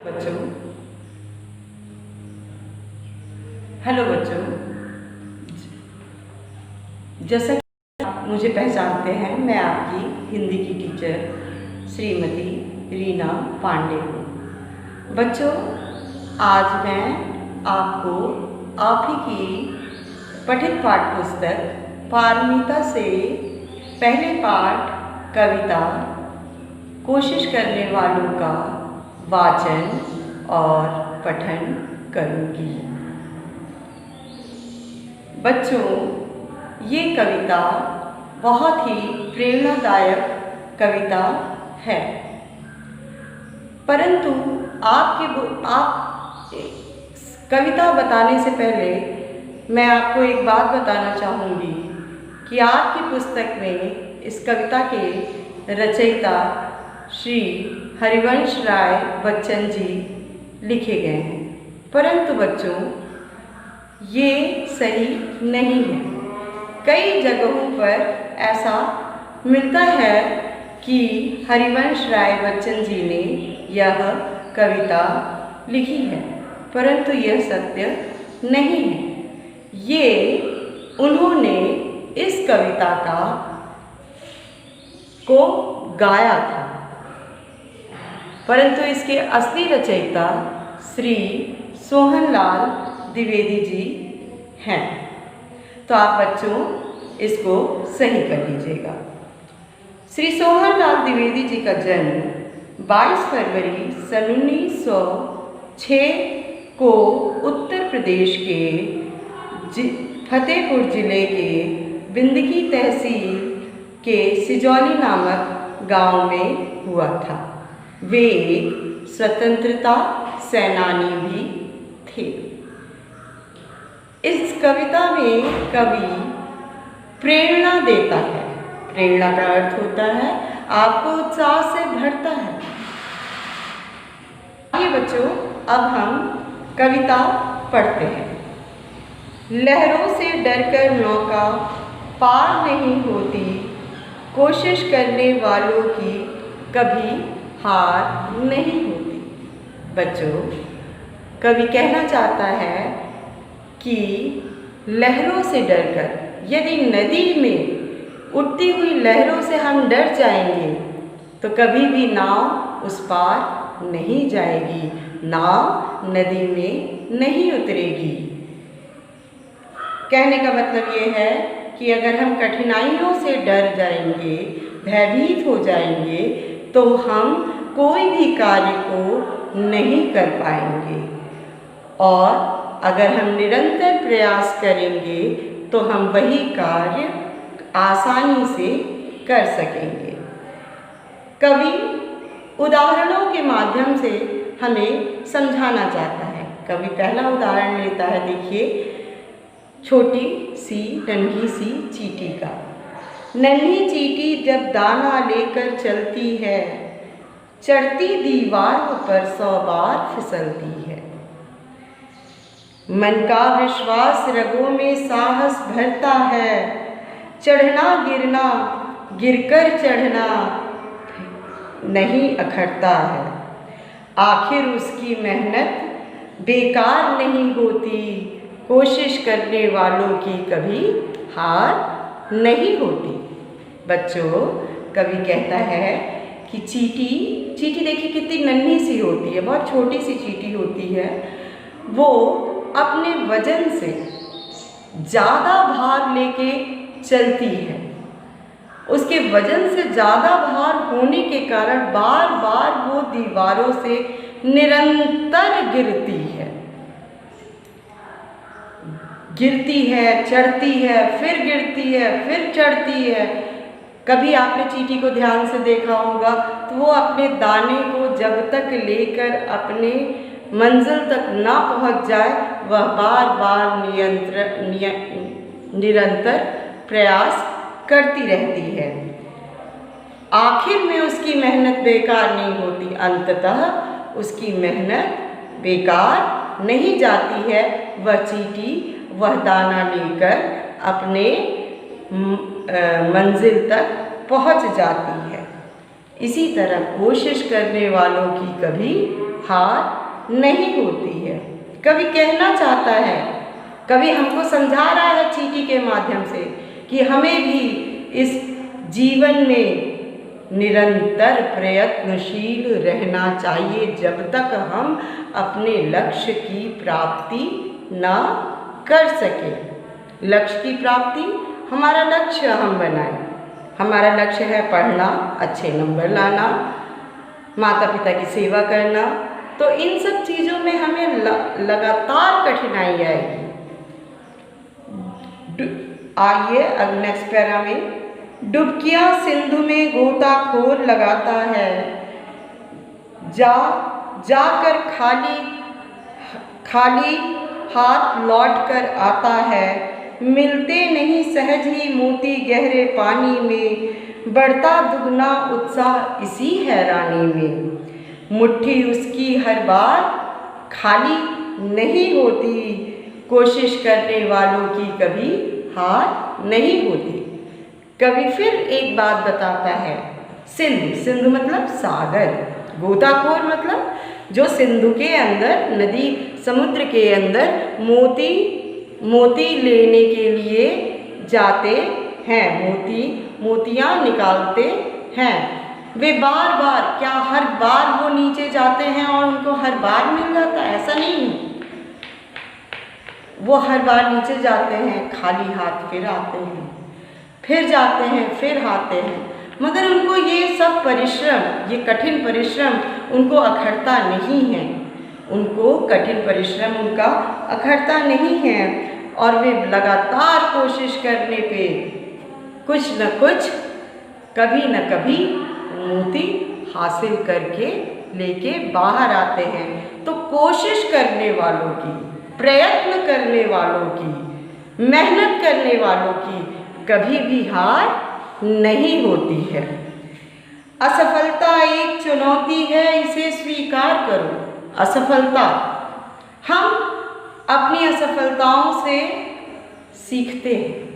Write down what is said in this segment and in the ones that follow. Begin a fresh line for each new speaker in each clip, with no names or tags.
बच्चों, हेलो बच्चों। जैसा कि आप मुझे पहचानते हैं, मैं आपकी हिंदी की टीचर श्रीमती रीना पांडे हूँ। बच्चों, आज मैं आपको आप ही की पठित पाठ पुस्तक पारमिता से पहले पाठ कविता कोशिश करने वालों का वाचन और पठन करूँगी। बच्चों, ये कविता बहुत ही प्रेरणादायक कविता है, परंतु आप कविता बताने से पहले मैं आपको एक बात बताना चाहूँगी कि आपकी पुस्तक में इस कविता के रचयिता श्री हरिवंश राय बच्चन जी लिखे गए हैं, परंतु बच्चों ये सही नहीं है। कई जगहों पर ऐसा मिलता है कि हरिवंश राय बच्चन जी ने यह कविता लिखी है, परंतु यह सत्य नहीं है। ये उन्होंने इस कविता को गाया था, परंतु इसके असली रचयिता श्री सोहनलाल द्विवेदी जी हैं। तो आप बच्चों इसको सही कर लीजिएगा। श्री सोहनलाल द्विवेदी जी का जन्म 22 फरवरी सन 1906 को उत्तर प्रदेश के फतेहपुर जिले के बिंदकी तहसील के सिजौली नामक गांव में हुआ था। वे एक स्वतंत्रता सेनानी भी थे। इस कविता में कवि प्रेरणा देता है। प्रेरणा का अर्थ होता है आपको उत्साह से भरता है। आइए बच्चों, अब हम कविता पढ़ते हैं। लहरों से डरकर नौका पार नहीं होती, कोशिश करने वालों की कभी हार नहीं होती। बच्चों, कवि कहना चाहता है कि लहरों से डरकर, यदि नदी में उठती हुई लहरों से हम डर जाएंगे तो कभी भी नाव उस पार नहीं जाएगी, नाव नदी में नहीं उतरेगी। कहने का मतलब ये है कि अगर हम कठिनाइयों से डर जाएंगे, भयभीत हो जाएंगे, तो हम कोई भी कार्य को नहीं कर पाएंगे, और अगर हम निरंतर प्रयास करेंगे तो हम वही कार्य आसानी से कर सकेंगे। कवि उदाहरणों के माध्यम से हमें समझाना चाहता है। कवि पहला उदाहरण लेता है, देखिए, छोटी सी नन्ही सी चींटी का। नन्ही चींटी जब दाना लेकर चलती है, चढ़ती दीवारों पर 100 बार फिसलती है। मन का विश्वास रगों में साहस भरता है, चढ़ना गिरना, गिरकर चढ़ना नहीं अखरता है। आखिर उसकी मेहनत बेकार नहीं होती, कोशिश करने वालों की कभी हार नहीं होती। बच्चों, कवि कहता है कि चींटी देखिए कितनी नन्ही सी होती है, बहुत छोटी सी चींटी होती है। वो अपने वजन से ज़्यादा भार लेके चलती है। उसके वजन से ज़्यादा भार होने के कारण बार बार वो दीवारों से निरंतर गिरती है, चढ़ती है, फिर गिरती है, फिर चढ़ती है। कभी आपने चींटी को ध्यान से देखा होगा तो वो अपने दाने को जब तक लेकर अपने मंजिल तक ना पहुंच जाए, वह बार बार निरंतर प्रयास करती रहती है। आखिर में उसकी मेहनत बेकार नहीं होती, अंततः उसकी मेहनत बेकार नहीं जाती है। वह चींटी वह दाना लेकर अपने मंजिल तक पहुंच जाती है। इसी तरह कोशिश करने वालों की कभी हार नहीं होती है। कभी कहना चाहता है, कभी हमको समझा रहा है चींटी के माध्यम से कि हमें भी इस जीवन में निरंतर प्रयत्नशील रहना चाहिए जब तक हम अपने लक्ष्य की प्राप्ति ना कर सकें। लक्ष्य की प्राप्ति, हमारा लक्ष्य हम बनाएं। हमारा लक्ष्य है पढ़ना, अच्छे नंबर लाना, माता पिता की सेवा करना। तो इन सब चीज़ों में हमें लगातार कठिनाई आएगी। आइए अब नेक्स्ट पैरा में, डुबकियाँ सिंधु में गोताखोर लगाता है, जाकर खाली हाथ लौट कर आता है। मिलते नहीं सहज ही मोती गहरे पानी में, बढ़ता दुगना उत्साह इसी हैरानी में। मुट्ठी उसकी हर बार खाली नहीं होती, कोशिश करने वालों की कभी हार नहीं होती। कवि फिर एक बात बताता है, सिंधु मतलब सागर, गोताखोर मतलब जो सिंधु के अंदर, नदी समुद्र के अंदर मोती लेने के लिए जाते हैं, मोतियाँ निकालते हैं। वे बार बार, क्या हर बार वो नीचे जाते हैं और उनको हर बार मिल जाता है? ऐसा नहीं है। वो हर बार नीचे जाते हैं, खाली हाथ फिर आते हैं, फिर जाते हैं, फिर आते हैं, मगर उनको ये सब परिश्रम, ये कठिन परिश्रम उनको अखरता नहीं है। उनको कठिन परिश्रम उनका अखरता नहीं है और वे लगातार कोशिश करने पे कुछ न कुछ, कभी न कभी मोती हासिल करके लेके बाहर आते हैं। तो कोशिश करने वालों की, प्रयत्न करने वालों की, मेहनत करने वालों की कभी भी हार नहीं होती है। असफलता एक चुनौती है, इसे स्वीकार करो। असफलता, हम अपनी असफलताओं से सीखते हैं।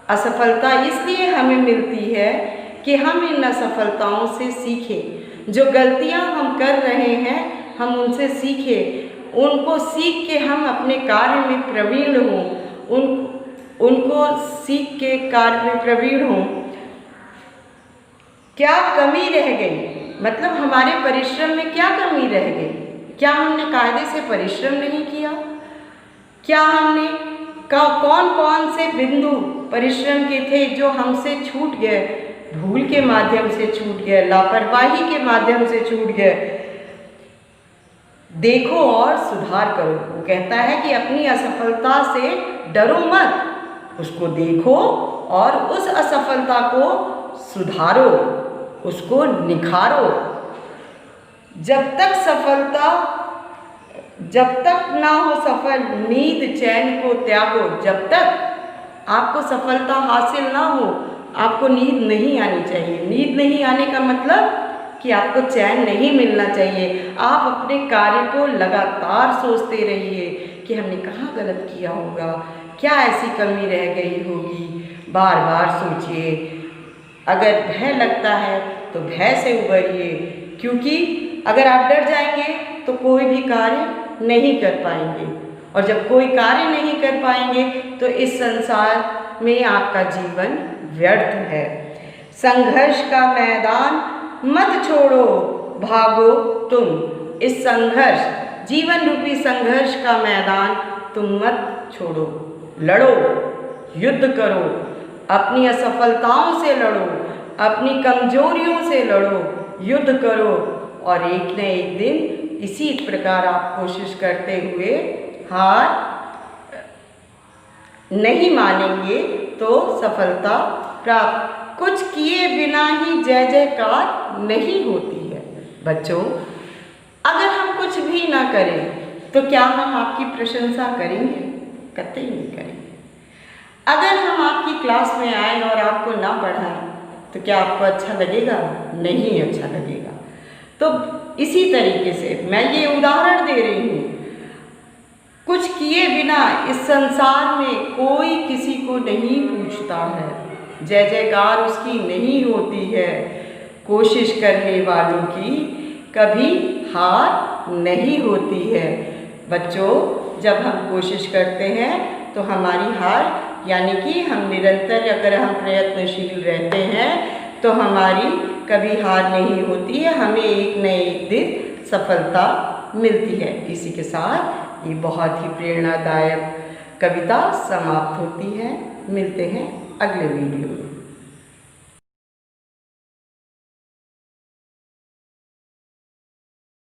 असफलता इसलिए हमें मिलती है कि हम इन असफलताओं से सीखें। जो गलतियां हम कर रहे हैं हम उनसे सीखें, उनको सीख के हम अपने कार्य में प्रवीण हों, उनको सीख के कार्य में प्रवीण हों। क्या कमी रह गई, मतलब हमारे परिश्रम में क्या कमी रह गई? क्या हमने कायदे से परिश्रम नहीं किया? क्या हमने कौन कौन से बिंदु परिश्रम के थे जो हमसे छूट गए? भूल के माध्यम से छूट गए, लापरवाही के माध्यम से छूट गए। देखो और सुधार करो। वो कहता है कि अपनी असफलता से डरो मत, उसको देखो और उस असफलता को सुधारो, उसको निखारो। जब तक ना हो सफल, नींद चैन को त्यागो। जब तक आपको सफलता हासिल ना हो, आपको नींद नहीं आनी चाहिए। नींद नहीं आने का मतलब कि आपको चैन नहीं मिलना चाहिए। आप अपने कार्य को लगातार सोचते रहिए कि हमने कहाँ गलत किया होगा, क्या ऐसी कमी रह गई होगी। बार बार सोचिए। अगर भय लगता है तो भय से उबरिए, क्योंकि अगर आप डर जाएंगे तो कोई भी कार्य नहीं कर पाएंगे, और जब कोई कार्य नहीं कर पाएंगे तो इस संसार में आपका जीवन व्यर्थ है। संघर्ष का मैदान मत छोड़ो, भागो तुम। इस संघर्ष, जीवन रूपी संघर्ष का मैदान तुम मत छोड़ो, लड़ो, युद्ध करो, अपनी असफलताओं से लड़ो, अपनी कमजोरियों से लड़ो, युद्ध करो, और एक न एक दिन इसी प्रकार आप कोशिश करते हुए हार नहीं मानेंगे तो सफलता प्राप्त। कुछ किए बिना ही जय जयकार नहीं होती है। बच्चों, अगर हम कुछ भी ना करें तो क्या हम आपकी प्रशंसा करेंगे? कतई नहीं करेंगे। अगर हम आपकी क्लास में आए और आपको ना पढ़ाएं तो क्या आपको अच्छा लगेगा? नहीं अच्छा लगेगा। तो इसी तरीके से मैं ये उदाहरण दे रही हूँ, कुछ किए बिना इस संसार में कोई किसी को नहीं पूछता है, जय जयकार उसकी नहीं होती है। कोशिश करने वालों की कभी हार नहीं होती है। बच्चों, जब हम कोशिश करते हैं तो हमारी हार यानी कि हम निरंतर अगर हम प्रयत्नशील रहते हैं तो हमारी कभी हार नहीं होती है, हमें एक न एक दिन सफलता मिलती है। इसी के साथ ये बहुत ही प्रेरणादायक कविता समाप्त होती है। मिलते हैं अगले वीडियो में।